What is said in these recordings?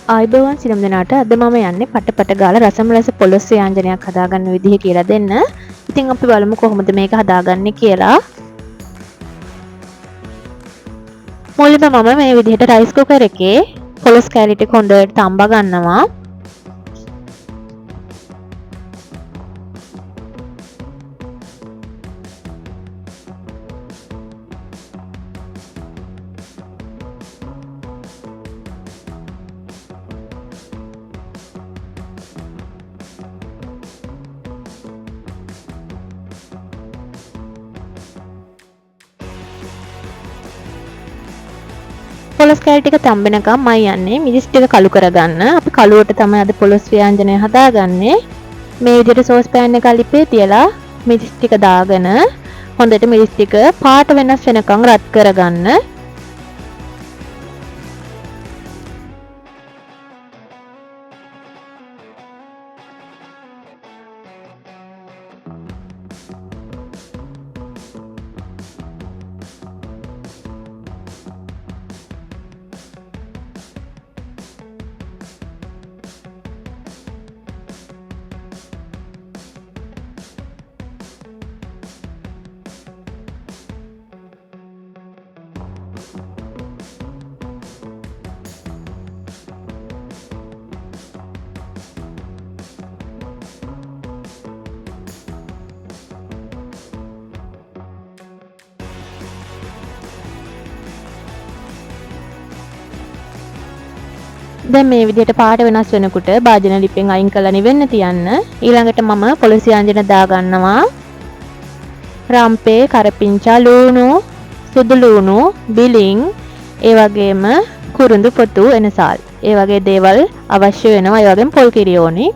ආයිබෝවන් සියලුම දෙනාට අද මම යන්නේ පට ගාලා රසම රස පොලොස් ව්‍යංජනයක් හදාගන්න විදිහ කියලා දෙන්න. ඉතින් අපි බලමු කොහොමද මේක හදාගන්නේ කියලා. මුලින්ම මම මේ විදිහට රයිස් කුකර් එකේ පොලොස් කෑලි ටික හොඳට තම්බා ගන්නවා. පොලොස් කෑලි ටික තම්බෙනකම් මම යන්නේ මිරිස් ටික කළු කරගන්න. අපි කළුවට තමයි අද පොලොස් ව්‍යංජනය හදාගන්නේ. මේ විදිහට සෝස් පෑන් එක අලිපේ තියලා මිරිස් ටික දාගෙන හොඳට මිරිස් ටික පාට වෙනස් වෙනකම් රත් කරගන්න. දැන් මේ විදිහට පාට වෙනස් වෙනකොට භාජන ලිපෙන් අයින් කරලා නිවෙන්න තියන්න. ඊළඟට මම පොලොස් ව්‍යංජන දාගන්නවා. රම්පේ, කරපිංචා, ලූණු, සුදු ලූණු, බිලිං, ඒ වගේම කුරුඳු පොතු, එනසාල්. ඒ වගේ දේවල් අවශ්‍ය වෙනවා. ඒ වගේම පොල් කිරි ඕනි.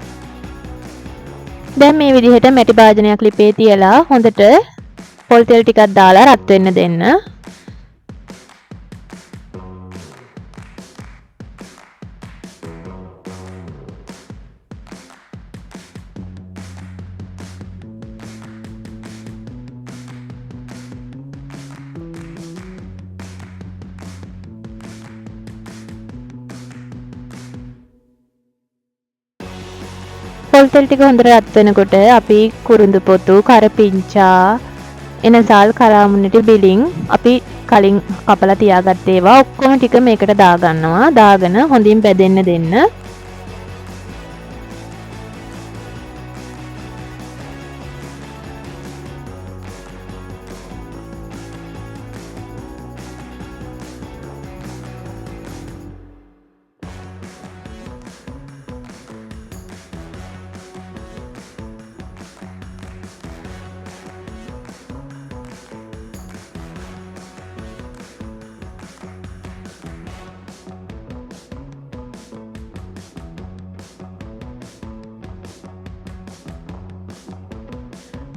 දැන් මේ විදිහට මැටි භාජනයක් ලිපේ තියලා හොඳට පොල් තෙල් ටිකක් දාලා රත් වෙන්න දෙන්න. පොල් තෙල් ටික හොඳට රත් වෙනකොට අපි කුරුඳු පොතු, කරපිංචා, එනසාල්, කරාමුණිටි, බිලිං අපි කලින් කපලා තියාගත්ත ඒවා ඔක්කොම ටික මේකට දාගන්නවා. දාගෙන හොඳින් බෙදෙන්න දෙන්න.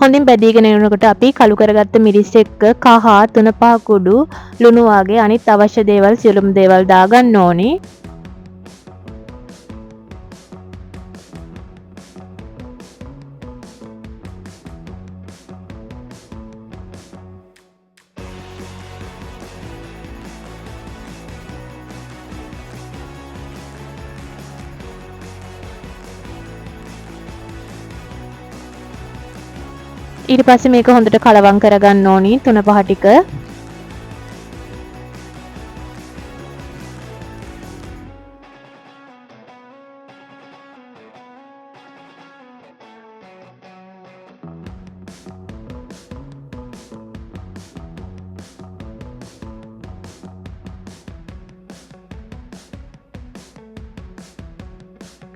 හොඳින් බැදීගෙන යනකොට අපි කළු කරගත්ත මිරිස් එක්ක කහ, තුන පහ කුඩු, ලුණු වගේ අනිත් අවශ්‍ය දේවල් සියලුම දේවල් දාගන්න ඕනි. ඊට පස්සේ මේක හොඳට කලවම් කරගන්න ඕනි 3-5 ටික.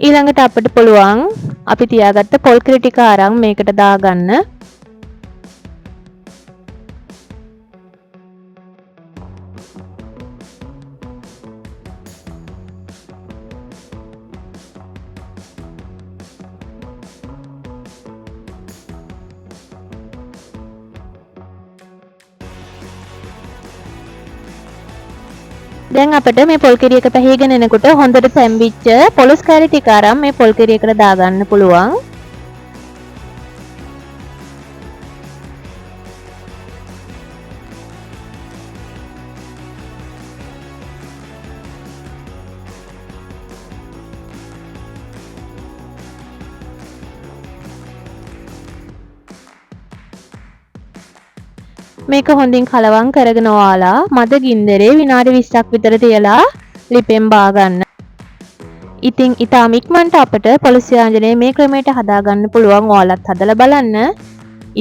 ඊළඟට අපිට පුළුවන් අපි තියාගත්ත පොල් කිරි ටික අරන් මේකට දාගන්න. දැන් අපිට මේ පොල් කිරි එක පැහිගෙන එනකොට හොඳට තැම්බිච්ච පොලොස් කෑලි ටික අරන් මේ පොල් කිරි එකට දාගන්න පුළුවන්. මේක හොඳින් කලවම් කරගෙන ඔයාලා මද ගින්දරේ විනාඩි 20ක් විතර තියලා ලිපෙන් බාගන්න. ඉතින් ඉතාම ඉක්මනට අපට පොලිස් ව්‍යාංජනය මේ ක්‍රමයට හදාගන්න පුළුවන්. ඔයාලත් හදලා බලන්න.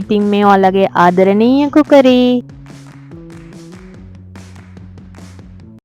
ඉතින් මේ ඔයාලගේ ආදරණීය කුකරි